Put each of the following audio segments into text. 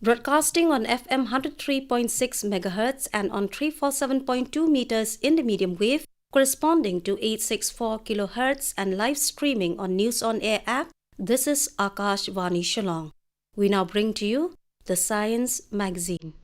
Broadcasting on FM 103.6 MHz and on 347.2 meters in the medium wave, corresponding to 864 kHz, and live streaming on News on Air app, this is Akashvani Shillong. We now bring to you the Science Magazine.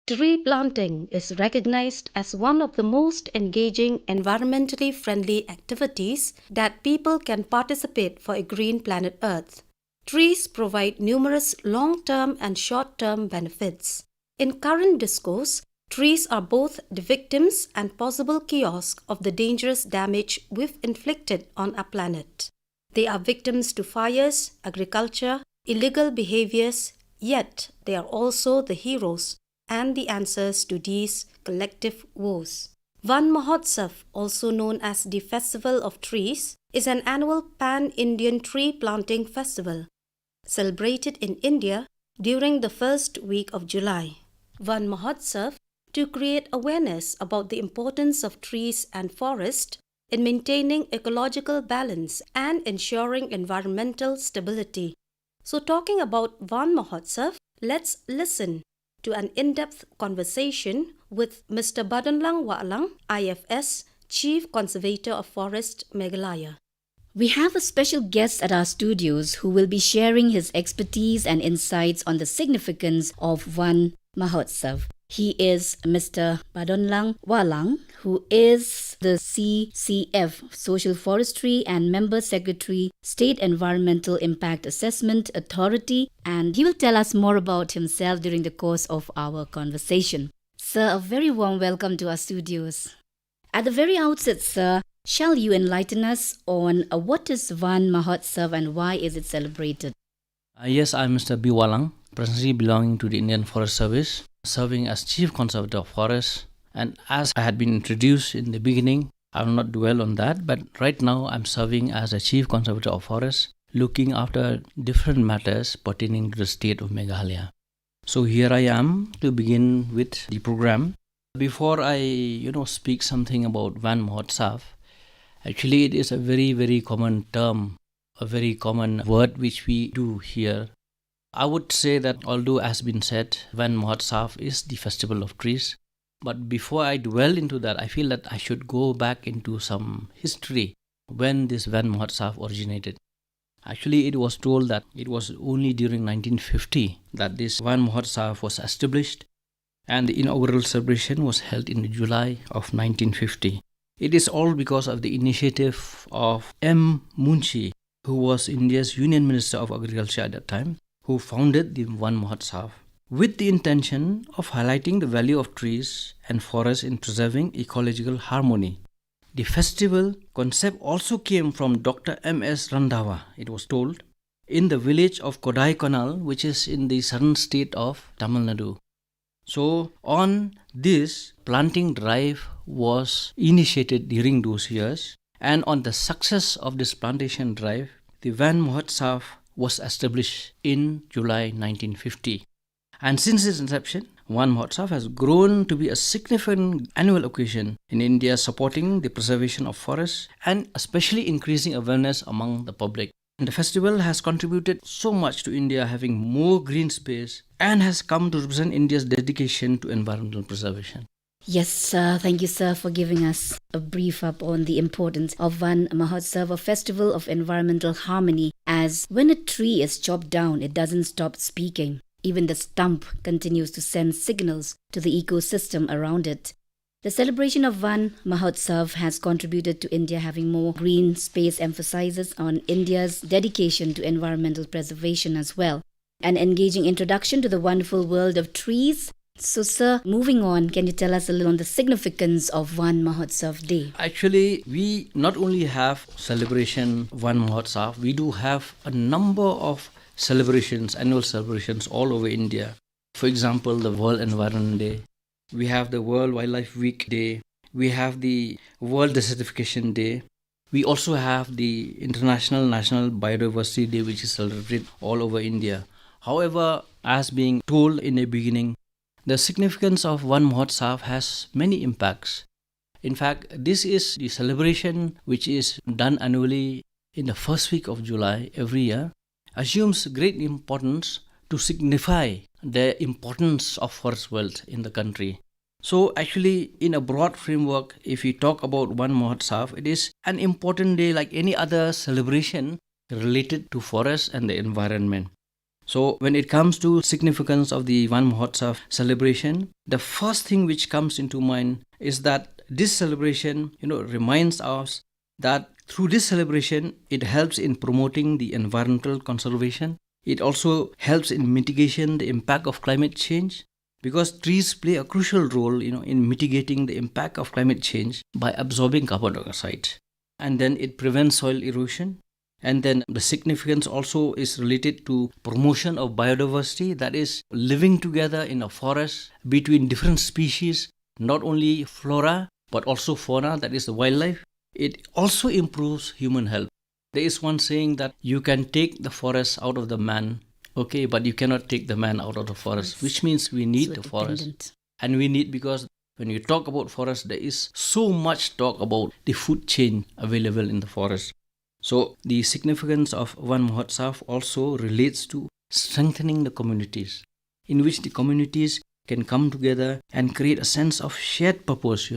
Tree planting is recognized as one of the most engaging, environmentally friendly activities that people can participate for a green planet Earth. Trees provide numerous long-term and short-term benefits. In current discourse, trees are both the victims and possible cause of the dangerous damage we've inflicted on our planet. They are victims to fires, agriculture, illegal behaviors, yet they are also the heroes and the answers to these collective woes. Van Mahotsav, also known as the Festival of Trees, is an annual pan-Indian tree planting festival celebrated in India during the first week of July. Van Mahotsav to create awareness about the importance of trees and forest in maintaining ecological balance and ensuring environmental stability. So talking about Van Mahotsav, let's listen to an in-depth conversation with Mr. Badonlang Wahlang, IFS, Chief Conservator of Forest, Meghalaya. We have a special guest at our studios who will be sharing his expertise and insights on the significance of Van Mahotsav. He is Mr. Badonlang Wahlang, who is the CCF, Social Forestry and Member Secretary, State Environmental Impact Assessment Authority, and he will tell us more about himself during the course of our conversation. Sir, a very warm welcome to our studios. At the very outset, sir, shall you enlighten us on what is Van Mahotsav and why is it celebrated? Yes, I'm Mr. B. Wahlang, presently belonging to the Indian Forest Service, serving as Chief Conservator of Forests. And as I had been introduced in the beginning, I will not dwell on that, but right now I'm serving as a Chief Conservator of Forests, looking after different matters pertaining to the state of Meghalaya. So here I am to begin with the program. Before I, speak something about Van Mahotsav, actually it is a very, very common term, a very common word which we do here. I would say that although as been said, Van Mahotsav is the festival of trees. But before I dwell into that, I feel that I should go back into some history when this Van Mahotsav originated. Actually, it was told that it was only during 1950 that this Van Mahotsav was established, and the inaugural celebration was held in July of 1950. It is all because of the initiative of M. Munshi, who was India's Union Minister of Agriculture at that time, who founded the Van Mahotsav with the intention of highlighting the value of trees and forests in preserving ecological harmony. The festival concept also came from Dr. M.S. Randhawa, it was told, in the village of Kodaikanal, which is in the southern state of Tamil Nadu. So on this, planting drive was initiated during those years, and on the success of this plantation drive, the Van Mahotsav was established in July 1950. And since its inception, Van Mahotsav has grown to be a significant annual occasion in India, supporting the preservation of forests and especially increasing awareness among the public. And the festival has contributed so much to India having more green space and has come to represent India's dedication to environmental preservation. Yes, sir. Thank you, sir, for giving us a brief up on the importance of Van Mahotsav, a festival of environmental harmony, as when a tree is chopped down, it doesn't stop speaking. Even the stump continues to send signals to the ecosystem around it. The celebration of Van Mahotsav has contributed to India having more green space, emphasizes on India's dedication to environmental preservation as well. An engaging introduction to the wonderful world of trees. So, sir, moving on, can you tell us a little on the significance of Van Mahotsav Day? Actually, we not only have celebration Van Mahotsav, we do have a number of celebrations, annual celebrations all over India. For example, the World Environment Day. We have the World Wildlife Week Day. We have the World Desertification Day. We also have the International National Biodiversity Day, which is celebrated all over India. However, as being told in the beginning, The significance of one Mahotsav has many impacts. In fact, this is the celebration which is done annually in the first week of July every year, assumes great importance to signify the importance of forest wealth in the country. So actually, in a broad framework, if we talk about one Mahotsav, it is an important day like any other celebration related to forest and the environment. So when it comes to significance of the Van Mahotsav celebration, the first thing which comes into mind is that this celebration, reminds us that through this celebration, it helps in promoting the environmental conservation. It also helps in mitigation the impact of climate change, because trees play a crucial role, in mitigating the impact of climate change by absorbing carbon dioxide. And then it prevents soil erosion. And then the significance also is related to promotion of biodiversity, that is living together in a forest between different species, not only flora but also fauna, that is the wildlife. It also improves human health. There is one saying that you can take the forest out of the man, okay, but you cannot take the man out of the forest, which means we need the forest. And we need, because when you talk about forest, there is so much talk about the food chain available in the forest. So the significance of Van Mahotsav also relates to strengthening the communities, in which the communities can come together and create a sense of shared purpose,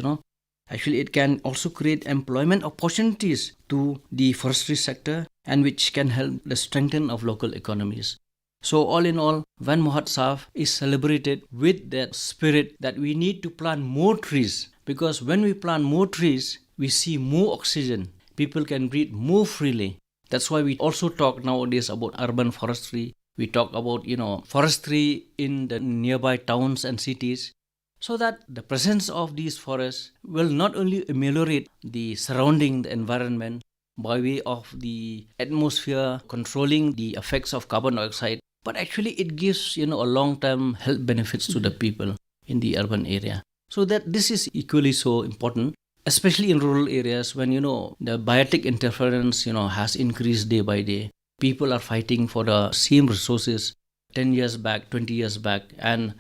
Actually, it can also create employment opportunities to the forestry sector, and which can help the strengthening of local economies. So all in all, Van Mahotsav is celebrated with that spirit that we need to plant more trees, because when we plant more trees, we see more oxygen. People can breathe more freely. That's why we also talk nowadays about urban forestry. We talk about, forestry in the nearby towns and cities, so that the presence of these forests will not only ameliorate the surrounding the environment by way of the atmosphere controlling the effects of carbon dioxide, but actually it gives, a long-term health benefits to the people in the urban area. So that this is equally so important, especially in rural areas when, the biotic interference, has increased day by day. People are fighting for the same resources 10 years back, 20 years back, and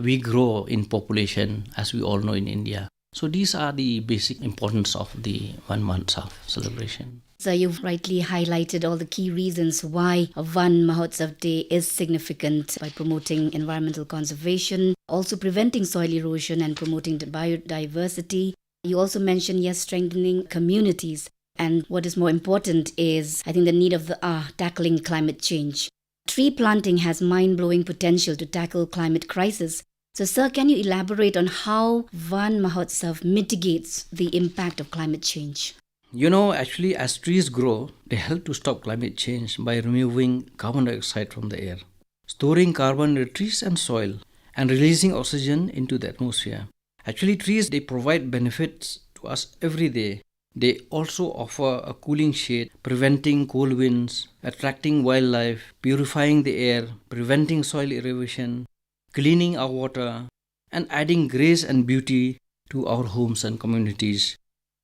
we grow in population, as we all know, in India. So these are the basic importance of the Van Mahotsav celebration. So you've rightly highlighted all the key reasons why Van Mahotsav Day is significant by promoting environmental conservation, also preventing soil erosion and promoting the biodiversity. You also mentioned, strengthening communities. And what is more important is, I think, the need of tackling climate change. Tree planting has mind-blowing potential to tackle climate crisis. So, sir, can you elaborate on how Van Mahotsav mitigates the impact of climate change? Actually, as trees grow, they help to stop climate change by removing carbon dioxide from the air, storing carbon in the trees and soil, and releasing oxygen into the atmosphere. Actually, trees, they provide benefits to us every day. They also offer a cooling shade, preventing cold winds, attracting wildlife, purifying the air, preventing soil erosion, cleaning our water, and adding grace and beauty to our homes and communities.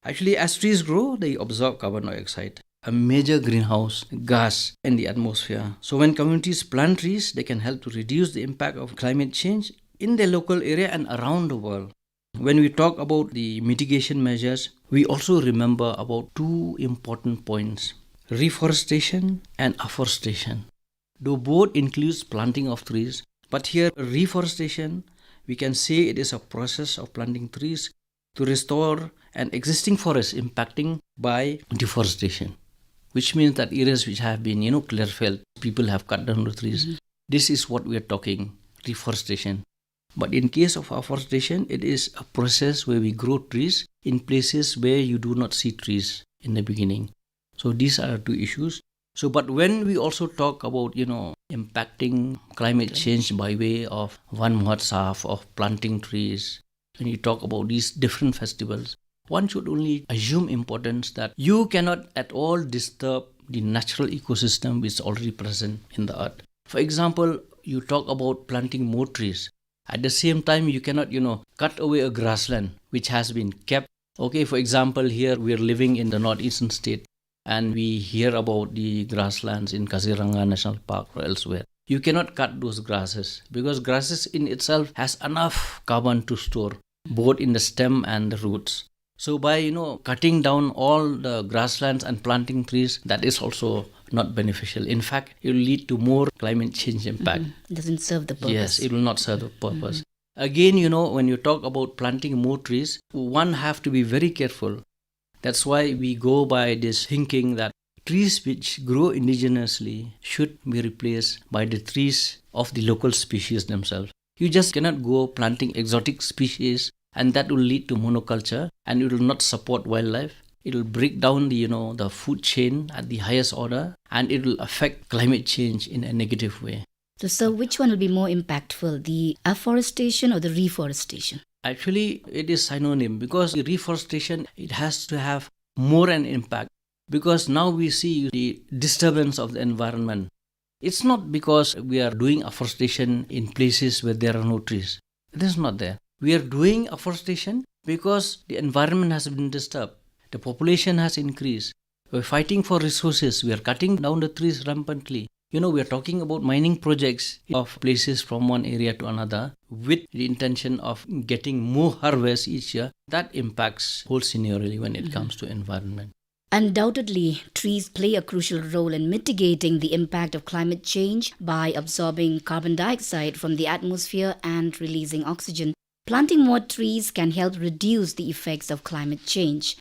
Actually, as trees grow, they absorb carbon dioxide, a major greenhouse gas in the atmosphere. So when communities plant trees, they can help to reduce the impact of climate change in their local area and around the world. When we talk about the mitigation measures, we also remember about two important points: reforestation and afforestation. Though both includes planting of trees, but here reforestation, we can say it is a process of planting trees to restore an existing forest impacting by deforestation, which means that areas which have been, clear felled, people have cut down the trees. Mm-hmm. This is what we are talking, reforestation. But in case of afforestation, it is a process where we grow trees in places where you do not see trees in the beginning. So these are two issues. So, but when we also talk about, impacting climate change by way of Van Mahotsav, of planting trees, when you talk about these different festivals, one should only assume importance that you cannot at all disturb the natural ecosystem which is already present in the earth. For example, you talk about planting more trees. At the same time, you cannot, cut away a grassland which has been kept. Okay, for example, here we are living in the northeastern state and we hear about the grasslands in Kaziranga National Park or elsewhere. You cannot cut those grasses because grasses in itself has enough carbon to store both in the stem and the roots. So by cutting down all the grasslands and planting trees, that is also not beneficial. In fact, it will lead to more climate change impact. It doesn't serve the purpose. Yes, it will not serve the purpose. Again, when you talk about planting more trees, one have to be very careful. That's why we go by this thinking that trees which grow indigenously should be replaced by the trees of the local species themselves. You just cannot go planting exotic species, and that will lead to monoculture, and it will not support wildlife. It will break down the food chain at the highest order, and it will affect climate change in a negative way. So, sir, which one will be more impactful, the afforestation or the reforestation? Actually, it is synonym because the reforestation, it has to have more an impact because now we see the disturbance of the environment. It's not because we are doing afforestation in places where there are no trees. It is not there. We are doing afforestation because the environment has been disturbed. The population has increased. We're fighting for resources. We are cutting down the trees rampantly. We are talking about mining projects of places from one area to another with the intention of getting more harvest each year. That impacts whole scenario when it comes to environment. Undoubtedly, trees play a crucial role in mitigating the impact of climate change by absorbing carbon dioxide from the atmosphere and releasing oxygen. Planting more trees can help reduce the effects of climate change.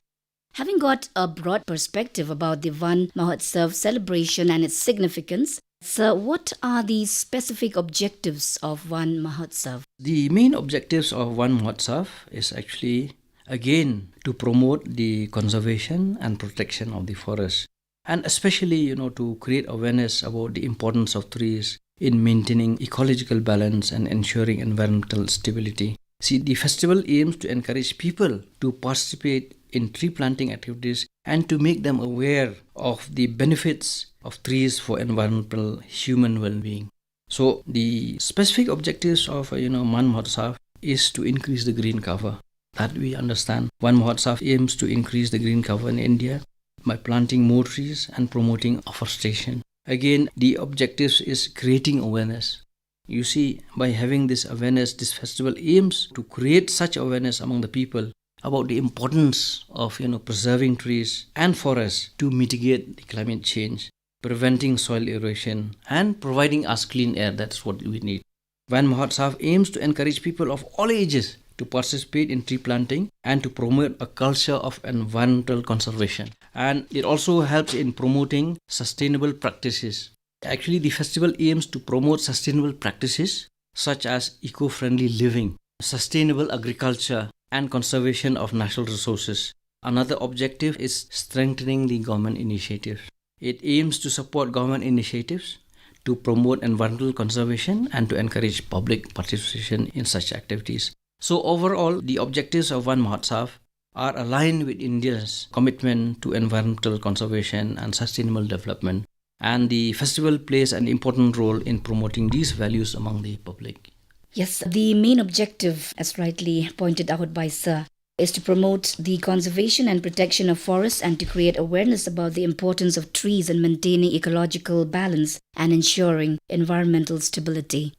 Having got a broad perspective about the Van Mahotsav celebration and its significance, sir, what are the specific objectives of Van Mahotsav? The main objectives of Van Mahotsav is actually, again, to promote the conservation and protection of the forest. And especially, to create awareness about the importance of trees in maintaining ecological balance and ensuring environmental stability. See, the festival aims to encourage people to participate in tree planting activities and to make them aware of the benefits of trees for environmental human well-being. So the specific objectives of Van Mahotsav is to increase the green cover. That we understand. Van Mahotsav aims to increase the green cover in India by planting more trees and promoting afforestation. Again, the objectives is creating awareness. You see, by having this awareness, this festival aims to create such awareness among the people about the importance of preserving trees and forests to mitigate the climate change, preventing soil erosion, and providing us clean air. That's what we need. Van Mahotsav aims to encourage people of all ages to participate in tree planting and to promote a culture of environmental conservation. And it also helps in promoting sustainable practices. Actually, the festival aims to promote sustainable practices such as eco-friendly living, sustainable agriculture, and conservation of natural resources. Another objective is strengthening the government initiatives. It aims to support government initiatives to promote environmental conservation and to encourage public participation in such activities. So overall, the objectives of Van Mahotsav are aligned with India's commitment to environmental conservation and sustainable development, and the festival plays an important role in promoting these values among the public. Yes, the main objective, as rightly pointed out by Sir, is to promote the conservation and protection of forests and to create awareness about the importance of trees in maintaining ecological balance and ensuring environmental stability.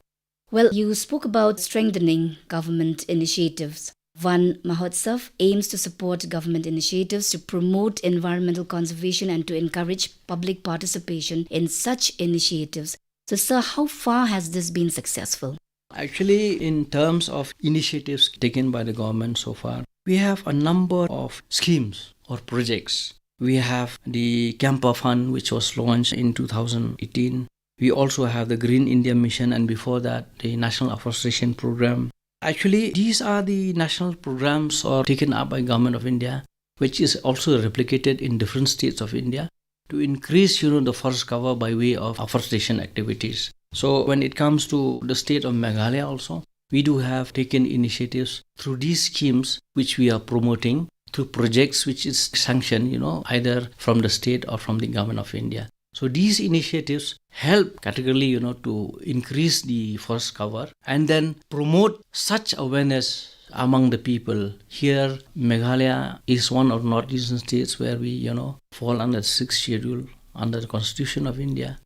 Well, you spoke about strengthening government initiatives. Van Mahotsav aims to support government initiatives to promote environmental conservation and to encourage public participation in such initiatives. So, sir, how far has this been successful? Actually, in terms of initiatives taken by the government so far, we have a number of schemes or projects. We have the Camper Fund, which was launched in 2018. We also have the Green India Mission, and before that, the National Afforestation Program. Actually, these are the national programs or taken up by Government of India, which is also replicated in different states of India to increase, the forest cover by way of afforestation activities. So when it comes to the state of Meghalaya also, we do have taken initiatives through these schemes which we are promoting through projects which is sanctioned, either from the state or from the Government of India. So these initiatives help categorically, to increase the forest cover and then promote such awareness among the people. Here, Meghalaya is one of northeastern states where we, fall under the 6th schedule under the Constitution of India.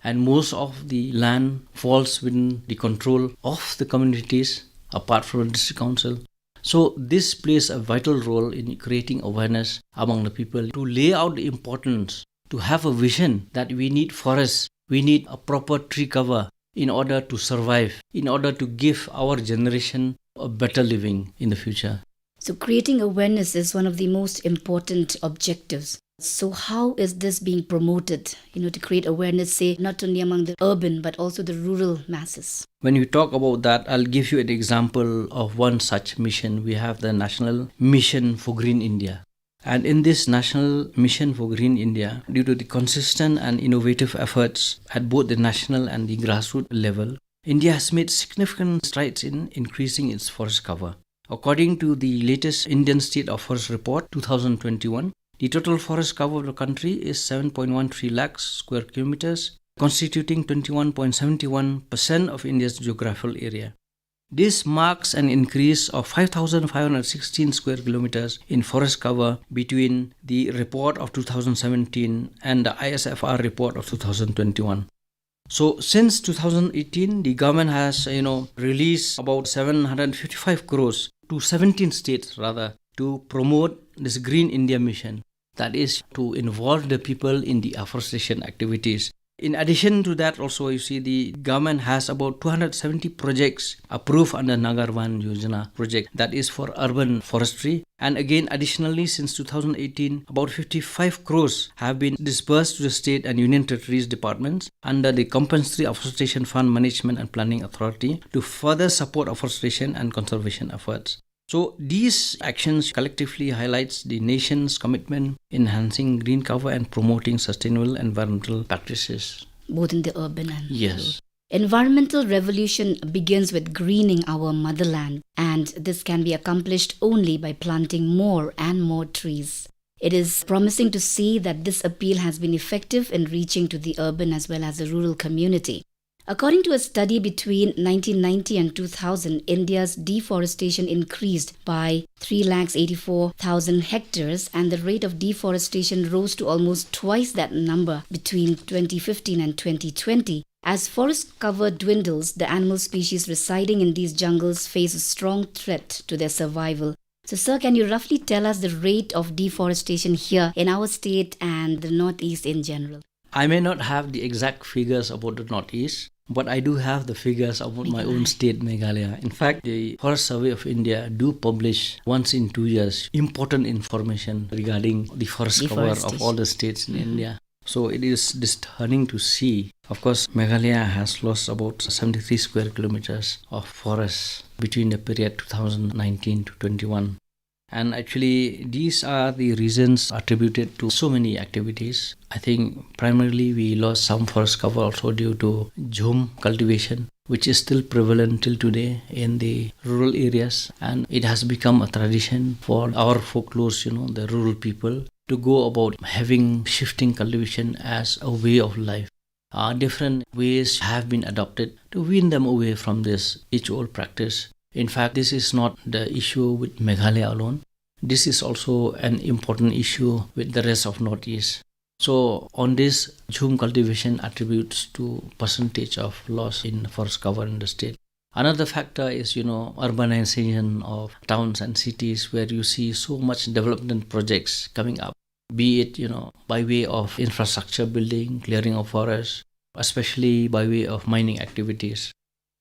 and most of the land falls within the control of the communities apart from the district council. So this plays a vital role in creating awareness among the people to lay out the importance, to have a vision that we need forests, we need a proper tree cover in order to survive, in order to give our generation a better living in the future. So creating awareness is one of the most important objectives. So how is this being promoted, to create awareness, say, not only among the urban but also the rural masses? When you talk about that, I'll give you an example of one such mission. We have the National Mission for Green India. And in this National Mission for Green India, due to the consistent and innovative efforts at both the national and the grassroots level, India has made significant strides in increasing its forest cover. According to the latest Indian State of Forest Report 2021, the total forest cover of the country is 7.13 lakhs square kilometers, constituting 21.71% of India's geographical area. This marks an increase of 5,516 square kilometers in forest cover between the report of 2017 and the ISFR report of 2021. So since 2018, the government has released about 755 crores to 17 states to promote this Green India mission, that is to involve the people in the afforestation activities. In addition to that, also you see the government has about 270 projects approved under Nagarvan Yojana project, that is for urban forestry. And again, additionally, since 2018, about 55 crores have been disbursed to the state and union territories departments under the Compensatory Afforestation Fund Management and Planning Authority to further support afforestation and conservation efforts. So these actions collectively highlights the nation's commitment in enhancing green cover and promoting sustainable environmental practices. Both in the urban and yes. rural. Environmental revolution begins with greening our motherland, and this can be accomplished only by planting more and more trees. It is promising to see that this appeal has been effective in reaching to the urban as well as the rural community. According to a study between 1990 and 2000, India's deforestation increased by 384,000 hectares, and the rate of deforestation rose to almost twice that number between 2015 and 2020. As forest cover dwindles, the animal species residing in these jungles face a strong threat to their survival. So, sir, can you roughly tell us the rate of deforestation here in our state and the Northeast in general? I may not have the exact figures about the Northeast, but I do have the figures about my own state, Meghalaya. In fact, the Forest Survey of India do publish once in 2 years important information regarding the forest cover of all the states in India. So it is disheartening to see. Of course, Meghalaya has lost about 73 square kilometers of forests between the period 2019 to 21. And actually, these are the reasons attributed to so many activities. I think primarily we lost some forest cover also due to jhum cultivation, which is still prevalent till today in the rural areas. And it has become a tradition for our folklores, the rural people, to go about having shifting cultivation as a way of life. Different ways have been adopted to wean them away from this age-old practice. In fact, this is not the issue with Meghalaya alone. This is also an important issue with the rest of Northeast. So on this, jhum cultivation attributes to percentage of loss in forest cover in the state. Another factor is, urbanization of towns and cities, where you see so much development projects coming up, be it, by way of infrastructure building, clearing of forests, especially by way of mining activities.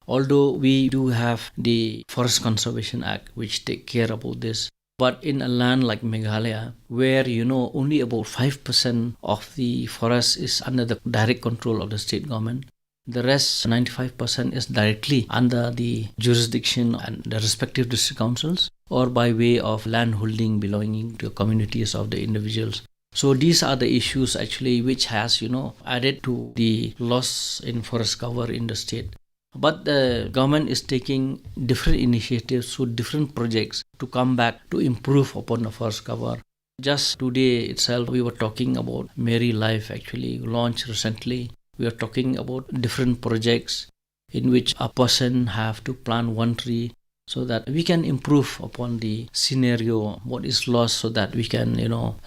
Although we do have the Forest Conservation Act, which take care about this, but in a land like Meghalaya, where only about 5% of the forest is under the direct control of the state government, the rest 95% is directly under the jurisdiction and the respective district councils, or by way of land holding belonging to communities of the individuals. So these are the issues actually which has added to the loss in forest cover in the state. But the government is taking different initiatives through different projects to come back to improve upon the forest cover. Just today itself, we were talking about Merry Life, actually launched recently. We are talking about different projects in which a person have to plant one tree so that we can improve upon the scenario, what is lost, so that we can,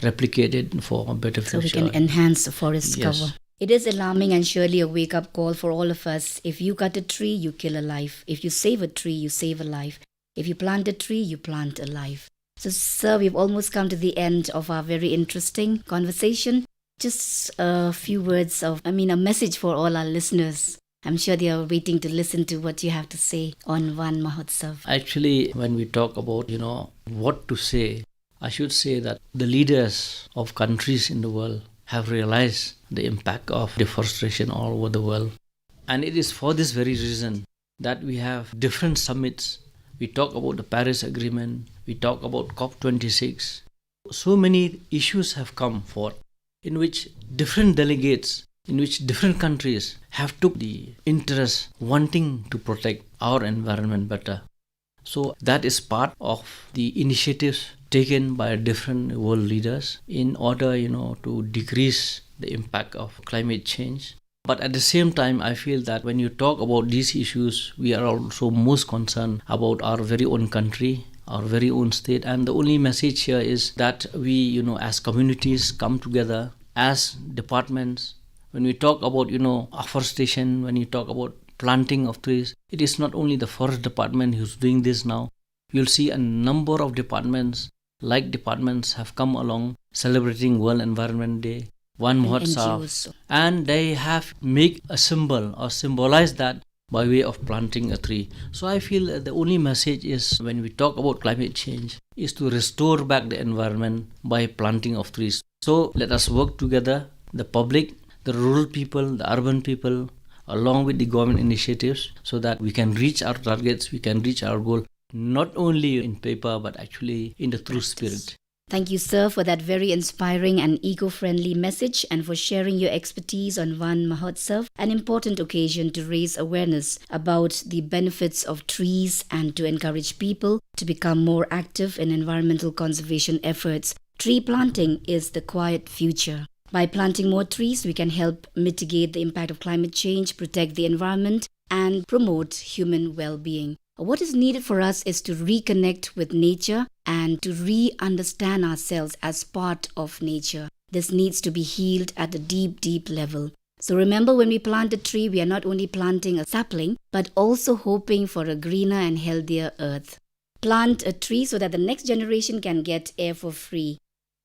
replicate it for a better future. So we can enhance the forest Yes. cover. It is alarming and surely a wake-up call for all of us. If you cut a tree, you kill a life. If you save a tree, you save a life. If you plant a tree, you plant a life. So, sir, we've almost come to the end of our very interesting conversation. Just a few words a message for all our listeners. I'm sure they are waiting to listen to what you have to say on one Mahotsav. Actually, when we talk about, what to say, I should say that the leaders of countries in the world have realized the impact of deforestation all over the world. And it is for this very reason that we have different summits. We talk about the Paris Agreement, we talk about COP26. So many issues have come forth in which different delegates, in which different countries have took the interest wanting to protect our environment better. So that is part of the initiatives taken by different world leaders in order, to decrease the impact of climate change. But at the same time, I feel that when you talk about these issues, we are also most concerned about our very own country, our very own state. And the only message here is that we, as communities come together, as departments, when we talk about, afforestation, when you talk about planting of trees, it is not only the forest department who's doing this now. You'll see a number of departments, like departments have come along celebrating World Environment Day, one Mahotsav, and they have make a symbol or symbolize that by way of planting a tree. So I feel the only message is when we talk about climate change is to restore back the environment by planting of trees. So let us work together, the public, the rural people, the urban people, along with the government initiatives, so that we can reach our targets, we can reach our goal, not only in paper, but actually in the true spirit. Thank you, sir, for that very inspiring and eco-friendly message and for sharing your expertise on One Mahotsav, an important occasion to raise awareness about the benefits of trees and to encourage people to become more active in environmental conservation efforts. Tree planting is the quiet future. By planting more trees, we can help mitigate the impact of climate change, protect the environment, and promote human well-being. What is needed for us is to reconnect with nature and to re-understand ourselves as part of nature. This needs to be healed at a deep, deep level. So remember, when we plant a tree, we are not only planting a sapling, but also hoping for a greener and healthier earth. Plant a tree so that the next generation can get air for free.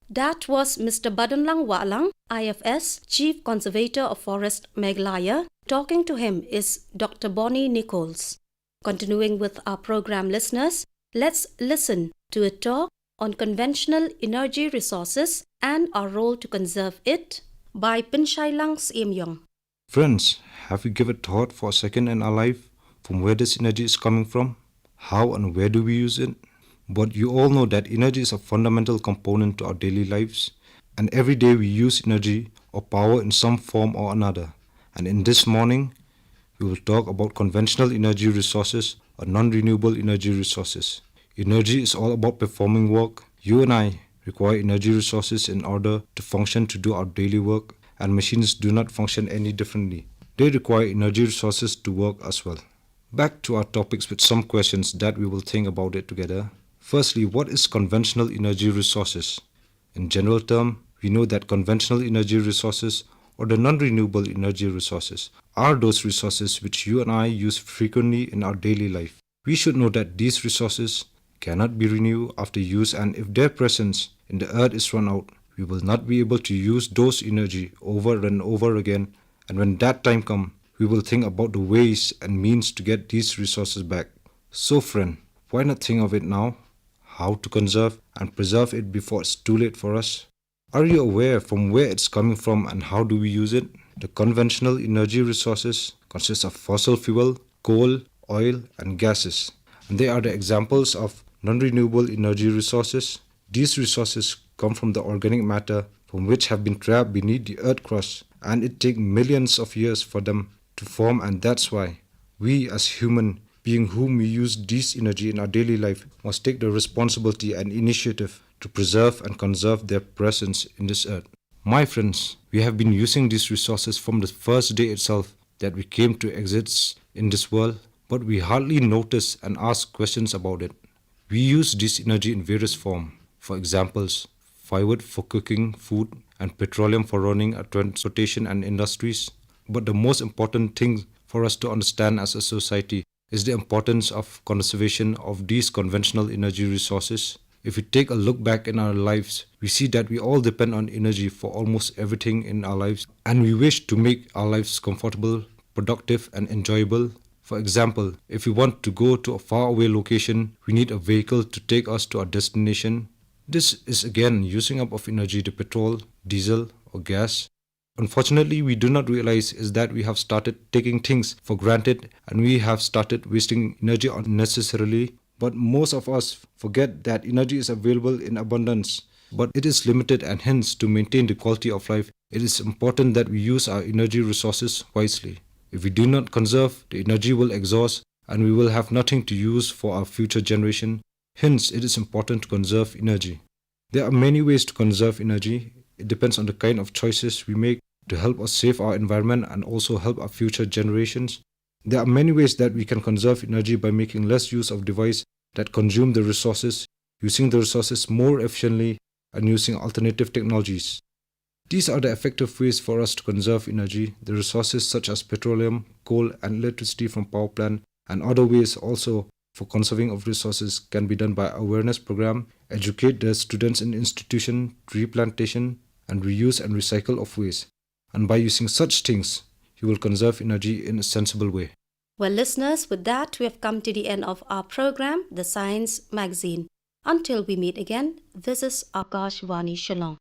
That was Mr. Badonlang Wahlang, IFS, Chief Conservator of Forest Meghalaya. Talking to him is Dr. Bonnie Nicols. Continuing with our program, listeners, let's listen to a talk on conventional energy resources and our role to conserve it by Pynshailang Syiemiong. Friends, have we given thought for a second in our life from where this energy is coming from? How and where do we use it? But you all know that energy is a fundamental component to our daily lives, and every day we use energy or power in some form or another. And in this morning, we will talk about conventional energy resources or non-renewable energy resources. Energy is all about performing work. You and I require energy resources in order to function, to do our daily work, and machines do not function any differently. They require energy resources to work as well. Back to our topics with some questions that we will think about it together. Firstly, what is conventional energy resources? In general term, we know that conventional energy resources or the non-renewable energy resources are those resources which you and I use frequently in our daily life. We should know that these resources cannot be renewed after use, and if their presence in the earth is run out, we will not be able to use those energy over and over again, and when that time comes, we will think about the ways and means to get these resources back. So friend, why not think of it now? How to conserve and preserve it before it's too late for us? Are you aware from where it's coming from and how do we use it? The conventional energy resources consist of fossil fuel, coal, oil, and gases. And they are the examples of non-renewable energy resources. These resources come from the organic matter from which have been trapped beneath the earth crust, and it takes millions of years for them to form, and that's why we as human being whom we use this energy in our daily life must take the responsibility and initiative to preserve and conserve their presence in this earth. My friends, we have been using these resources from the first day itself that we came to exist in this world, but we hardly notice and ask questions about it. We use this energy in various forms. For examples, firewood for cooking food and petroleum for running our transportation and industries. But the most important thing for us to understand as a society is the importance of conservation of these conventional energy resources. If we take a look back in our lives, we see that we all depend on energy for almost everything in our lives, and we wish to make our lives comfortable, productive, and enjoyable. For example, if we want to go to a faraway location, we need a vehicle to take us to our destination. This is again using up of energy to petrol, diesel, or gas. Unfortunately, we do not realize is that we have started taking things for granted and we have started wasting energy unnecessarily. But most of us forget that energy is available in abundance, but it is limited, and hence to maintain the quality of life, it is important that we use our energy resources wisely. If we do not conserve, the energy will exhaust and we will have nothing to use for our future generation. Hence, it is important to conserve energy. There are many ways to conserve energy. It depends on the kind of choices we make to help us save our environment and also help our future generations. There are many ways that we can conserve energy by making less use of devices that consume the resources, using the resources more efficiently, and using alternative technologies. These are the effective ways for us to conserve energy. The resources such as petroleum, coal, and electricity from power plant, and other ways also for conserving of resources can be done by awareness program, educate the students in institution, tree plantation, and reuse and recycle of waste. And by using such things, you will conserve energy in a sensible way. Well, listeners, with that, we have come to the end of our program, The Science Magazine. Until we meet again, this is Akashvani Shillong.